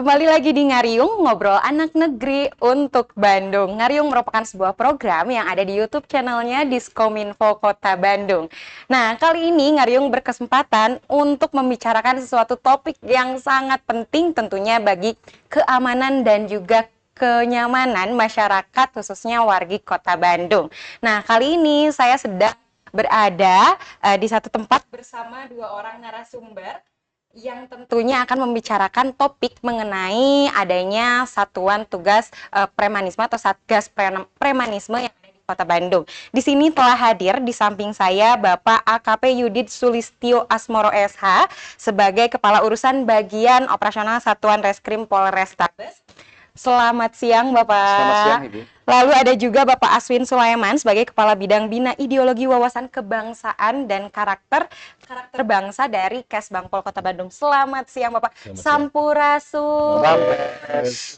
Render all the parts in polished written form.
Kembali lagi di Ngariung, ngobrol anak negeri untuk Bandung. Ngariung merupakan sebuah program yang ada di YouTube channelnya Diskominfo Kota Bandung. Nah, kali ini Ngariung berkesempatan untuk membicarakan sesuatu topik yang sangat penting tentunya bagi keamanan dan juga kenyamanan masyarakat, khususnya wargi Kota Bandung. Nah, kali ini saya sedang berada di satu tempat bersama dua orang narasumber yang tentunya akan membicarakan topik mengenai adanya Satuan Tugas Premanisme atau Satgas Premanisme yang ada di Kota Bandung. Di sini telah hadir di samping saya Bapak AKP Yudit Sulistyo Asmoro SH sebagai Kepala Urusan Bagian Operasional Satuan Reskrim Polrestabes. Selamat siang Selamat siang, Bapak. Ibu. Lalu ada juga Bapak Aswin Sulaiman sebagai Kepala Bidang Bina Ideologi Wawasan Kebangsaan dan Karakter Bangsa dari Kesbangpol Kota Bandung. Selamat siang Bapak. Sampurasun.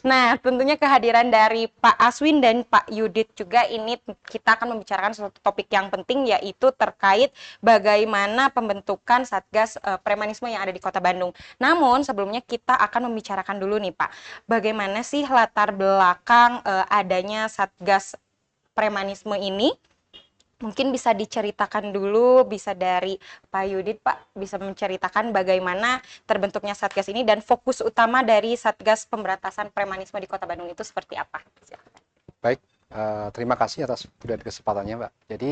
Nah, tentunya kehadiran dari Pak Aswin dan Pak Yudit juga ini kita akan membicarakan suatu topik yang penting, yaitu terkait bagaimana pembentukan Satgas Premanisme yang ada di Kota Bandung. Namun sebelumnya kita akan membicarakan dulu nih Pak, bagaimana sih latar belakang adanya Satgas Premanisme ini. Mungkin bisa diceritakan dulu, bisa dari Pak Yudit, Pak, bisa menceritakan bagaimana terbentuknya Satgas ini dan fokus utama dari Satgas Pemberantasan Premanisme di Kota Bandung itu seperti apa? Baik, terima kasih atas kesempatannya, Mbak. Jadi,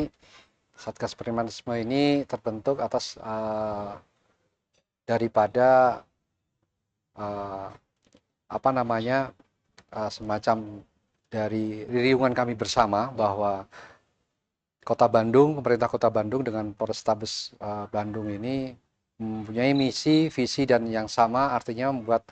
Satgas Premanisme ini terbentuk atas daripada semacam dari riungan kami bersama bahwa Kota Bandung, pemerintah Kota Bandung dengan Polrestabes Bandung ini mempunyai misi, visi dan yang sama, artinya membuat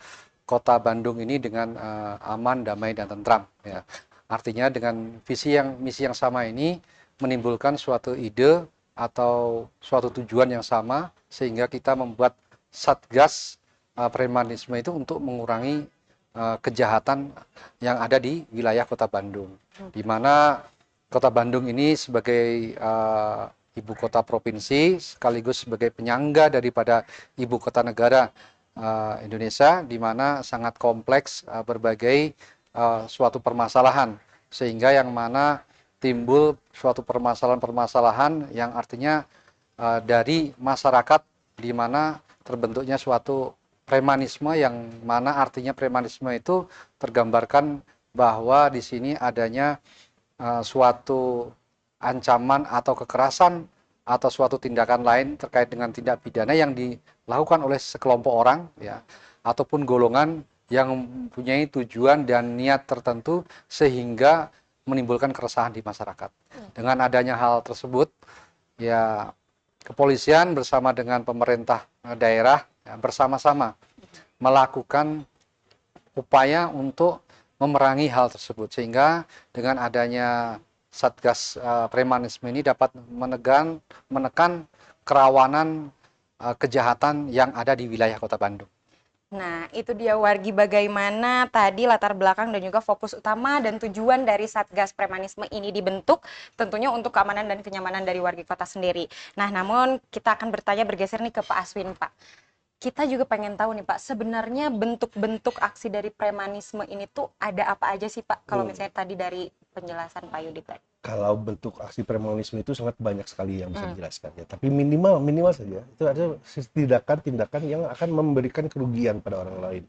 Kota Bandung ini dengan aman, damai dan tentram. Ya. Artinya dengan misi yang sama ini menimbulkan suatu ide atau suatu tujuan yang sama sehingga kita membuat Satgas Premanisme itu untuk mengurangi kejahatan yang ada di wilayah Kota Bandung, di mana Kota Bandung ini sebagai ibu kota provinsi sekaligus sebagai penyangga daripada ibu kota negara Indonesia, di mana sangat kompleks berbagai suatu permasalahan, sehingga yang mana timbul suatu permasalahan-permasalahan yang artinya dari masyarakat, di mana terbentuknya suatu premanisme, yang mana artinya premanisme itu tergambarkan bahwa di sini adanya suatu ancaman atau kekerasan atau suatu tindakan lain terkait dengan tindak pidana yang dilakukan oleh sekelompok orang, ya, ataupun golongan yang mempunyai tujuan dan niat tertentu sehingga menimbulkan keresahan di masyarakat. Dengan adanya hal tersebut, ya, kepolisian bersama dengan pemerintah daerah ya, bersama-sama melakukan upaya untuk memerangi hal tersebut, sehingga dengan adanya Satgas Premanisme ini dapat menekan kerawanan kejahatan yang ada di wilayah Kota Bandung. Nah, itu dia wargi bagaimana tadi latar belakang dan juga fokus utama dan tujuan dari Satgas Premanisme ini dibentuk, tentunya untuk keamanan dan kenyamanan dari wargi kota sendiri. Nah, namun kita akan bergeser nih ke Pak Aswin, Pak. Kita juga pengen tahu nih Pak, sebenarnya bentuk-bentuk aksi dari premanisme ini tuh ada apa aja sih Pak? Kalau misalnya tadi dari penjelasan Pak Yudit tadi. Kalau bentuk aksi premanisme itu sangat banyak sekali yang bisa dijelaskan ya. Tapi minimal saja itu ada tindakan yang akan memberikan kerugian pada orang lain.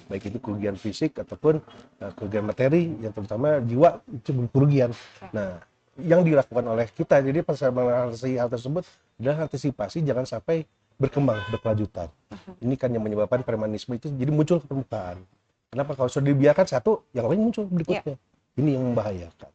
Baik itu kerugian fisik ataupun kerugian materi, yang terutama jiwa itu kerugian. Nah, yang dilakukan oleh kita, jadi pas mengatasi hal tersebut adalah antisipasi jangan sampai berkembang berkelanjutan. Ini kan yang menyebabkan premanisme itu jadi muncul ke permukaan. Kenapa? Kalau sudah dibiarkan satu, yang lain muncul berikutnya. Ini yang membahayakan.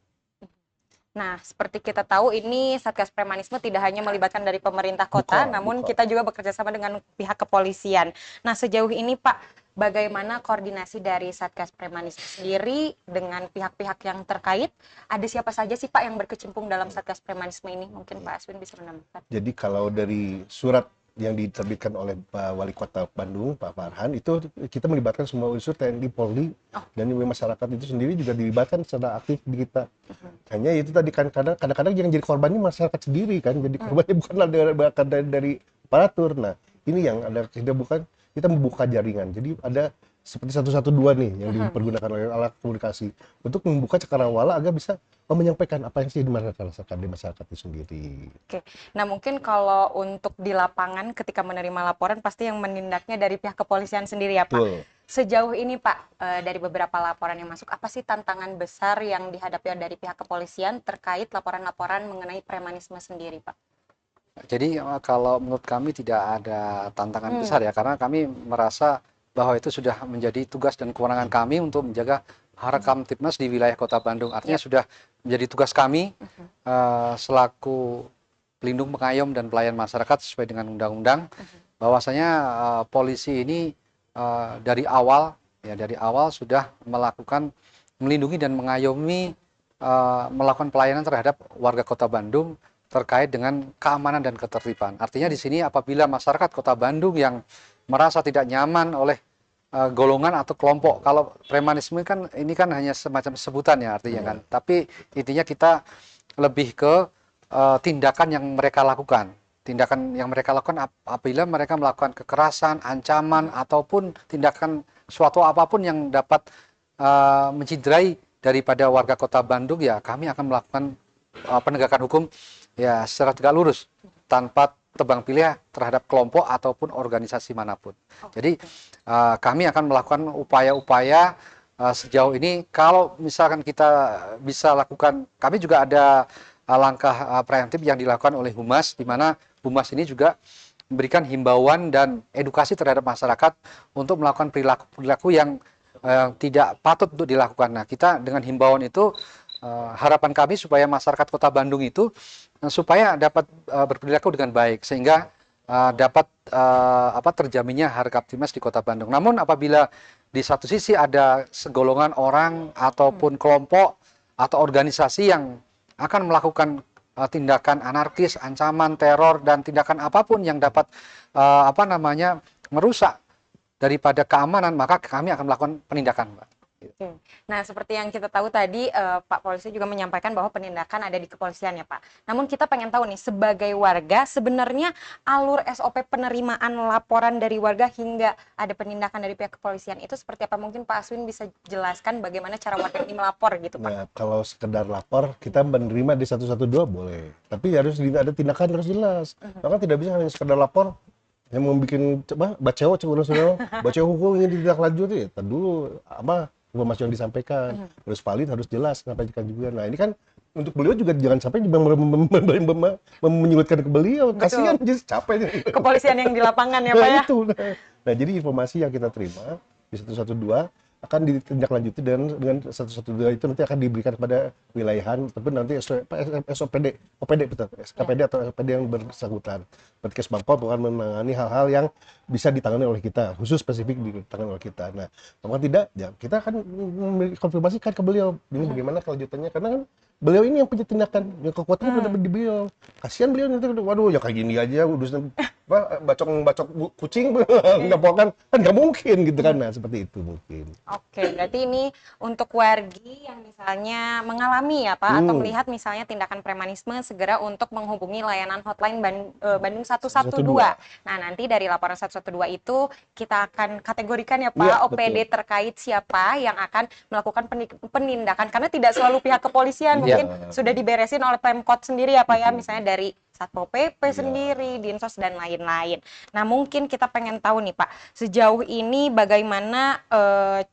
Nah, seperti kita tahu ini Satgas Premanisme tidak hanya melibatkan dari pemerintah kota, namun kita juga bekerja sama dengan pihak kepolisian. Nah, sejauh ini Pak, bagaimana koordinasi dari Satgas Premanisme sendiri dengan pihak-pihak yang terkait? Ada siapa saja sih Pak yang berkecimpung dalam Satgas Premanisme ini? Mungkin Pak Aswin bisa menambahkan. Jadi kalau dari surat yang diterbitkan oleh Pak Wali Kota Bandung, Pak Farhan, itu kita melibatkan semua unsur TNI, Polri, dan masyarakat itu sendiri juga dilibatkan secara aktif di kita. Hanya itu tadi kan kadang-kadang yang jadi korbannya masyarakat sendiri kan, jadi korbannya bukanlah dari aparatur. Nah, ini yang ada, kita membuka jaringan. Jadi ada seperti 112 nih yang dipergunakan oleh alat komunikasi untuk membuka cakrawala agar bisa menyampaikan apa yang sih rasakan di masyarakat itu sendiri. Oke. Nah, mungkin kalau untuk di lapangan ketika menerima laporan pasti yang menindaknya dari pihak kepolisian sendiri ya, Pak. Betul. Sejauh ini, Pak, dari beberapa laporan yang masuk, apa sih tantangan besar yang dihadapi dari pihak kepolisian terkait laporan-laporan mengenai premanisme sendiri, Pak? Jadi kalau menurut kami tidak ada tantangan besar ya, karena kami merasa bahwa itu sudah menjadi tugas dan kewenangan kami untuk menjaga Harakam Tipmas di wilayah Kota Bandung. Artinya sudah menjadi tugas kami selaku pelindung, pengayom, dan pelayan masyarakat sesuai dengan undang-undang, bahwasanya polisi ini dari awal sudah melakukan melindungi dan mengayomi melakukan pelayanan terhadap warga Kota Bandung terkait dengan keamanan dan ketertiban. Artinya di sini apabila masyarakat Kota Bandung yang merasa tidak nyaman oleh golongan atau kelompok, kalau premanisme kan ini kan hanya semacam sebutan ya artinya kan, tapi intinya kita lebih ke tindakan yang mereka lakukan. Tindakan yang mereka lakukan apabila mereka melakukan kekerasan, ancaman, ataupun tindakan suatu apapun yang dapat menciderai daripada warga Kota Bandung, ya kami akan melakukan penegakan hukum ya secara tegak lurus tanpa tebang pilih terhadap kelompok ataupun organisasi manapun. Jadi kami akan melakukan upaya-upaya sejauh ini. Kalau misalkan kita bisa lakukan, kami juga ada langkah preemptif yang dilakukan oleh Humas, di mana Humas ini juga memberikan himbauan dan edukasi terhadap masyarakat untuk melakukan perilaku-perilaku yang tidak patut untuk dilakukan. Nah, kita dengan himbauan itu harapan kami supaya masyarakat Kota Bandung itu supaya dapat berperilaku dengan baik sehingga dapat terjaminnya Harakam Tipmas di Kota Bandung. Namun apabila di satu sisi ada segolongan orang ataupun kelompok atau organisasi yang akan melakukan tindakan anarkis, ancaman, teror, dan tindakan apapun yang dapat merusak daripada keamanan, maka kami akan melakukan penindakan, Mbak. Oke. Nah, seperti yang kita tahu tadi, Pak Polisi juga menyampaikan bahwa penindakan ada di kepolisian ya, Pak. Namun kita pengen tahu nih, sebagai warga, sebenarnya alur SOP penerimaan laporan dari warga hingga ada penindakan dari pihak kepolisian itu seperti apa? Mungkin Pak Aswin bisa jelaskan bagaimana cara warga ini melapor gitu, Pak. Nah, kalau sekedar lapor, kita menerima di 112 boleh. Tapi harus ada tindakan harus jelas. Maka tidak bisa hanya sekedar lapor, yang membuat baca hukum ingin ditindaklanjuti, ya dulu informasi yang disampaikan harus valid, harus jelas, sampaikan juga. Nah, ini kan untuk beliau juga jangan sampai menyulitkan ke beliau. Kasihan, jadi capek. Kepolisian yang di lapangan ya, Pak ya. Itu. Nah, jadi informasi yang kita terima di 112 akan ditindaklanjuti dan dengan 112 itu nanti akan diberikan kepada wilayahan ataupun nanti SOPD, OPD betul, SKPD atau OPD yang bersangkutan. Kemenkes Bangpol akan menangani hal-hal yang bisa ditangani oleh kita, khusus spesifik ditangani oleh kita. Nah, kalau tidak, ya kita akan konfirmasikan ke beliau ini bagaimana kelanjutannya, karena kan beliau ini yang punya tindakan, yang kekuatan udah di beliau. Kasihan beliau nanti, waduh ya kayak gini aja udah bacok kucing nggak kan nggak mungkin gitu kan. Nah, seperti itu mungkin. Oke, berarti ini untuk wargi yang misalnya mengalami ya Pak, atau melihat misalnya tindakan premanisme, segera untuk menghubungi layanan hotline Bandung 112. Nah, nanti dari laporan 112 itu kita akan kategorikan ya Pak, Ya, OPD terkait siapa yang akan melakukan penindakan, karena tidak selalu pihak kepolisian, mungkin sudah diberesin oleh Pemkot sendiri ya Pak ya, misalnya dari Satpol PP sendiri, Dinsos, dan lain-lain. Nah, mungkin kita pengen tahu nih Pak, sejauh ini bagaimana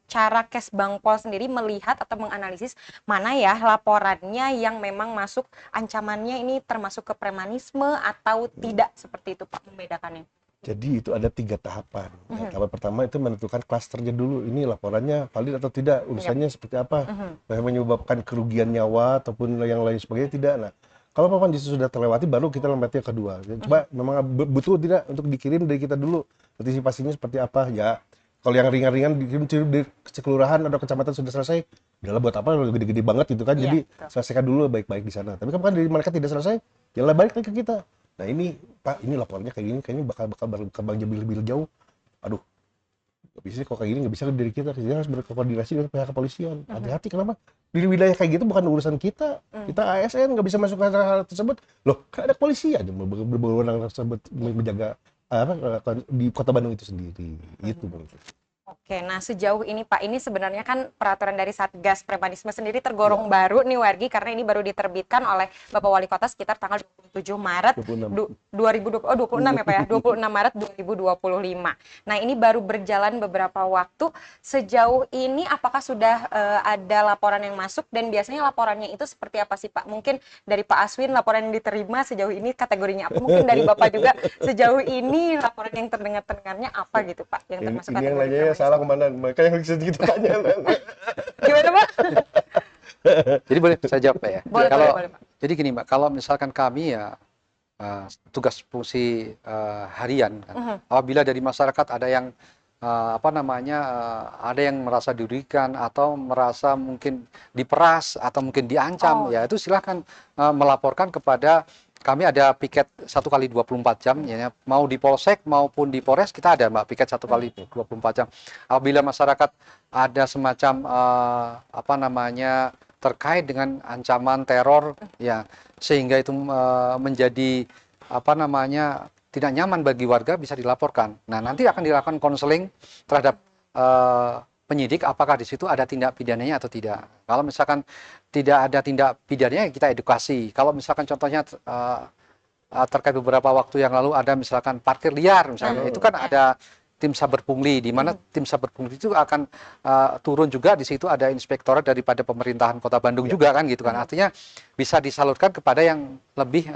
cara Kes Bangpol sendiri melihat atau menganalisis mana ya laporannya yang memang masuk ancamannya ini termasuk ke premanisme atau tidak, seperti itu Pak, membedakannya? Jadi itu ada 3 tahapan. Nah, tahap pertama itu menentukan klasternya dulu. Ini laporannya valid atau tidak, urusannya seperti apa, menyebabkan kerugian nyawa ataupun yang lain sebagainya tidak. Nah, kalau memang sudah terlewati, baru kita lompat yang kedua. Coba memang butuh tidak untuk dikirim dari kita dulu, antisipasinya seperti apa ya. Kalau yang ringan-ringan dikirim di kelurahan atau kecamatan sudah selesai, udahlah buat apa gede-gede banget gitu kan. Jadi selesaikan dulu baik-baik di sana. Tapi kan dari mereka tidak selesai, jalan balik lagi ke kita. Nah, ini Pak, ini laporannya kayak gini, kayaknya bakal lebih jauh. Aduh, nggak bisa kok kayak gini, nggak bisa dari kita harus berkoordinasi dengan pihak kepolisian. Hati-hati, kenapa? Di wilayah kayak gitu bukan urusan kita. Kita ASN nggak bisa masuk ke hal tersebut. Loh, kan ada polisi aja berwenang tersebut menjaga di Kota Bandung itu sendiri. Itu mungkin. Oke, Oke, nah sejauh ini Pak, ini sebenarnya kan peraturan dari Satgas Premanisme sendiri tergolong baru nih Wargi, karena ini baru diterbitkan oleh Bapak Wali Kota sekitar tanggal 27 Maret 26. 2020, 26 ya Pak ya, 26 Maret 2025. Nah ini baru berjalan beberapa waktu, sejauh ini apakah sudah ada laporan yang masuk dan biasanya laporannya itu seperti apa sih Pak? Mungkin dari Pak Aswin laporan yang diterima sejauh ini kategorinya apa? Mungkin dari Bapak juga sejauh ini laporan yang terdengarnya apa gitu Pak? Yang termasuk Ini yang kategori nanya salah kemana? Mereka yang bisa gitu tanya. Gimana Pak? Jadi boleh saya jawab Pak ya. Boleh, Kalau boleh Pak. jadi gini Mbak, kalau misalkan kami ya tugas fungsi harian kan. Apabila dari masyarakat ada yang ada yang merasa dirugikan atau merasa mungkin diperas atau mungkin diancam, ya itu silahkan melaporkan kepada kami. Ada piket 1 kali 24 jam, ya, mau di Polsek maupun di Polres kita ada Mbak piket 1 kali 24 jam. Apabila masyarakat ada semacam terkait dengan ancaman teror, ya sehingga itu menjadi tidak nyaman bagi warga, bisa dilaporkan. Nah, nanti akan dilakukan konseling terhadap penyidik apakah di situ ada tindak pidananya atau tidak. Kalau misalkan tidak ada tindak pidananya, kita edukasi. Kalau misalkan contohnya terkait beberapa waktu yang lalu ada misalkan parkir liar misalnya, itu kan ada tim saber pungli, di mana tim saber pungli itu akan turun juga. Di situ ada inspektorat daripada pemerintahan Kota Bandung juga kan gitu kan. Artinya bisa disalurkan kepada yang lebih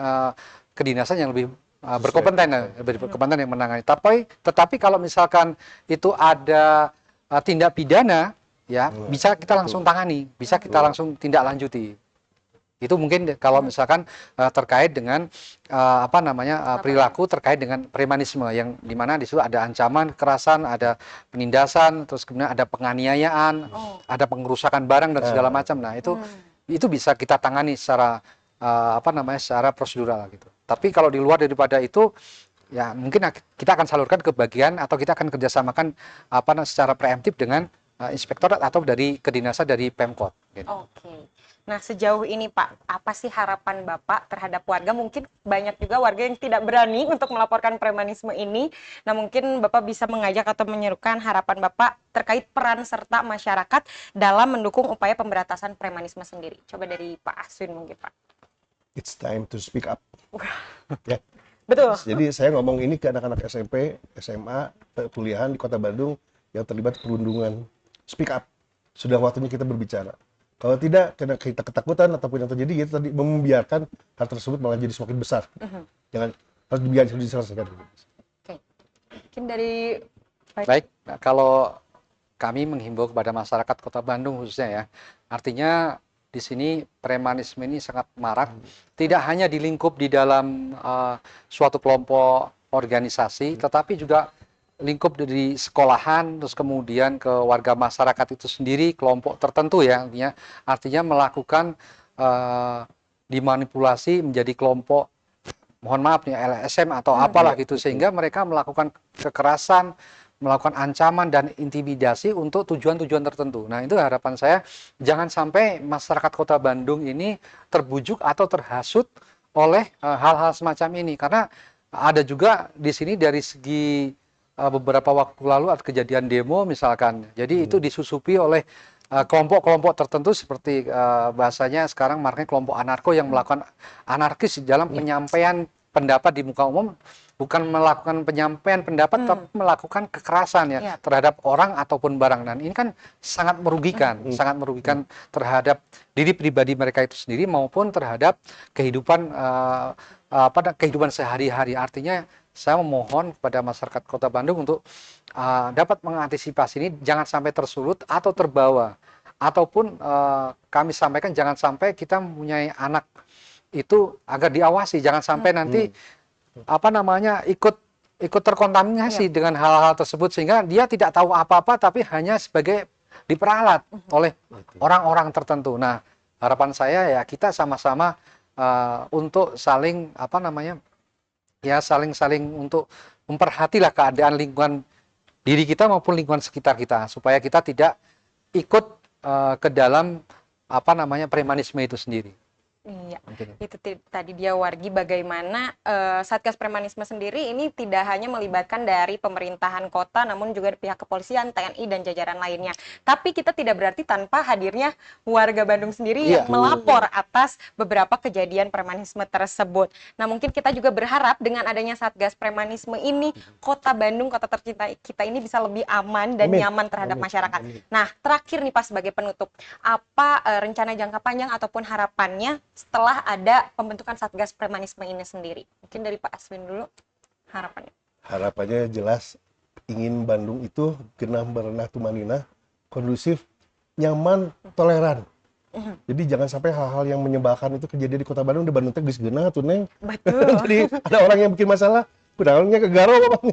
kedinasan yang lebih berkompeten yang menangani. Tetapi kalau misalkan itu ada tindak pidana, ya bisa kita langsung tangani, bisa kita langsung tindak lanjuti. Itu mungkin kalau misalkan terkait dengan perilaku terkait dengan premanisme, yang dimana di situ ada ancaman kekerasan, ada penindasan, terus kemudian ada penganiayaan, ada pengerusakan barang dan segala macam. Nah itu bisa kita tangani secara secara prosedural gitu. Tapi kalau di luar daripada itu, ya mungkin kita akan salurkan ke bagian atau kita akan kerjasamakan secara preemptif dengan inspektorat atau dari kedinasan dari Pemkot. Gitu. Oke. Nah sejauh ini Pak, apa sih harapan Bapak terhadap warga? Mungkin banyak juga warga yang tidak berani untuk melaporkan premanisme ini. Nah mungkin Bapak bisa mengajak atau menyerukan harapan Bapak terkait peran serta masyarakat dalam mendukung upaya pemberantasan premanisme sendiri. Coba dari Pak Aswin mungkin Pak. It's time to speak up. Ya. Betul. Jadi saya ngomong ini ke anak-anak SMP, SMA, kuliahan di Kota Bandung yang terlibat perundungan. Speak up. Sudah waktunya kita berbicara. Kalau tidak, karena kita ketakutan ataupun yang terjadi, kita tadi membiarkan hal tersebut malah jadi semakin besar. Jangan, harus dibiarkan diselesaikan. Oke. Mungkin dari Baik, nah, kalau kami menghimbau kepada masyarakat Kota Bandung khususnya ya, artinya di sini premanisme ini sangat marak, tidak hanya di lingkup di dalam suatu kelompok organisasi, tetapi juga lingkup dari sekolahan, terus kemudian ke warga masyarakat itu sendiri, kelompok tertentu ya, artinya melakukan dimanipulasi menjadi kelompok, mohon maaf nih LSM atau apalah gitu, sehingga mereka melakukan kekerasan, melakukan ancaman dan intimidasi untuk tujuan-tujuan tertentu. Nah itu harapan saya, jangan sampai masyarakat Kota Bandung ini terbujuk atau terhasut oleh hal-hal semacam ini, karena ada juga di sini dari segi beberapa waktu lalu ada kejadian demo misalkan, jadi itu disusupi oleh kelompok-kelompok tertentu seperti bahasanya sekarang markanya kelompok anarko yang melakukan anarkis dalam penyampaian pendapat di muka umum, bukan melakukan penyampaian pendapat tapi melakukan kekerasan ya terhadap orang ataupun barang. Dan ini kan sangat merugikan, sangat merugikan terhadap diri pribadi mereka itu sendiri maupun terhadap kehidupan kehidupan sehari-hari. Artinya saya memohon kepada masyarakat Kota Bandung untuk dapat mengantisipasi ini, jangan sampai tersulut atau terbawa, ataupun kami sampaikan jangan sampai kita mempunyai anak itu agar diawasi, jangan sampai nanti ikut terkontaminasi dengan hal-hal tersebut, sehingga dia tidak tahu apa-apa tapi hanya sebagai diperalat oleh orang-orang tertentu. Nah harapan saya ya kita sama-sama untuk saling saling untuk memperhatilah keadaan lingkungan diri kita maupun lingkungan sekitar kita, supaya kita tidak ikut ke dalam premanisme itu sendiri. Iya, Mungkin. itu tadi dia Wargi bagaimana Satgas Premanisme sendiri ini tidak hanya melibatkan dari pemerintahan kota namun juga pihak kepolisian, TNI dan jajaran lainnya. Tapi kita tidak berarti tanpa hadirnya warga Bandung sendiri Iya. yang melapor atas beberapa kejadian premanisme tersebut. Nah, mungkin kita juga berharap dengan adanya Satgas Premanisme ini Kota Bandung, kota tercinta kita ini bisa lebih aman dan Amin. nyaman terhadap Amin. masyarakat. Amin. Nah, terakhir nih Pak sebagai penutup, apa rencana jangka panjang ataupun harapannya setelah ada pembentukan Satgas Premanisme ini sendiri? Mungkin dari Pak Aswin dulu harapannya. Harapannya jelas ingin Bandung itu genah berenah tumanina, kondusif, nyaman, toleran. Jadi jangan sampai hal-hal yang menyebalkan itu kejadian di Kota Bandung, di Bandung teh geus geunah tuh Neng. Betul. Jadi ada orang yang bikin masalah, kudahalnya ke Garo Bang.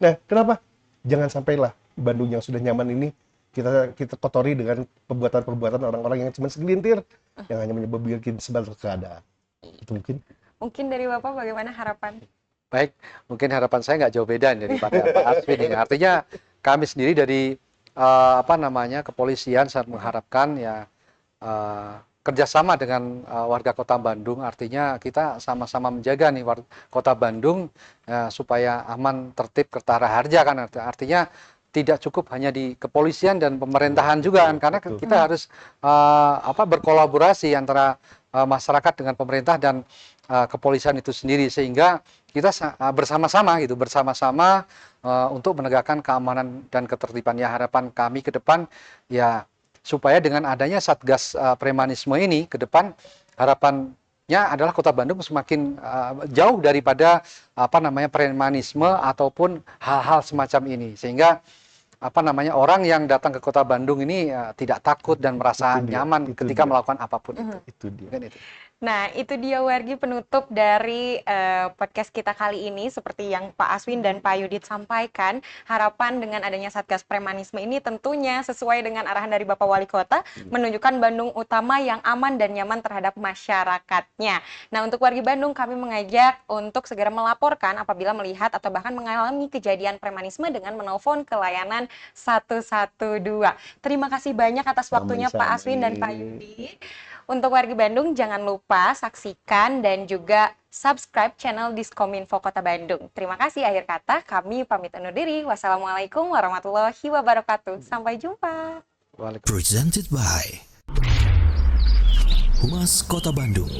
Nah, kenapa? Jangan sampailah Bandung yang sudah nyaman ini kita kotori dengan perbuatan-perbuatan orang-orang yang cuma segelintir yang hanya menyebabkan sebatas keadaan. Itu Mungkin dari Bapak bagaimana harapan? Baik, mungkin harapan saya nggak jauh beda daripada Pak Aswin ini. Artinya kami sendiri dari kepolisian sangat mengharapkan ya kerjasama dengan warga Kota Bandung. Artinya kita sama-sama menjaga nih Kota Bandung supaya aman, tertib, tertara harja kan. Artinya tidak cukup hanya di kepolisian dan pemerintahan juga kan, karena kita harus berkolaborasi antara masyarakat dengan pemerintah dan kepolisian itu sendiri, sehingga kita bersama-sama untuk menegakkan keamanan dan ketertiban. Ya, harapan kami ke depan ya supaya dengan adanya Satgas Premanisme ini ke depan, harapannya adalah Kota Bandung semakin jauh daripada premanisme ataupun hal-hal semacam ini, sehingga orang yang datang ke Kota Bandung ini tidak takut dan merasa nyaman ketika melakukan apapun itu. Itu dia. Kan itu. Nah, itu dia Wargi penutup dari podcast kita kali ini. Seperti yang Pak Aswin dan Pak Yudit sampaikan, harapan dengan adanya Satgas Premanisme ini tentunya sesuai dengan arahan dari Bapak Wali Kota, menunjukkan Bandung utama yang aman dan nyaman terhadap masyarakatnya. Nah, untuk Wargi Bandung, kami mengajak untuk segera melaporkan apabila melihat atau bahkan mengalami kejadian premanisme dengan menelpon ke layanan 112. Terima kasih banyak atas waktunya Pak Aswin dan Pak Yudit. Untuk warga Bandung, jangan lupa saksikan dan juga subscribe channel Diskominfo Kota Bandung. Terima kasih, akhir kata kami pamit undur diri. Wassalamualaikum warahmatullahi wabarakatuh. Sampai jumpa. Presented by Humas Kota Bandung.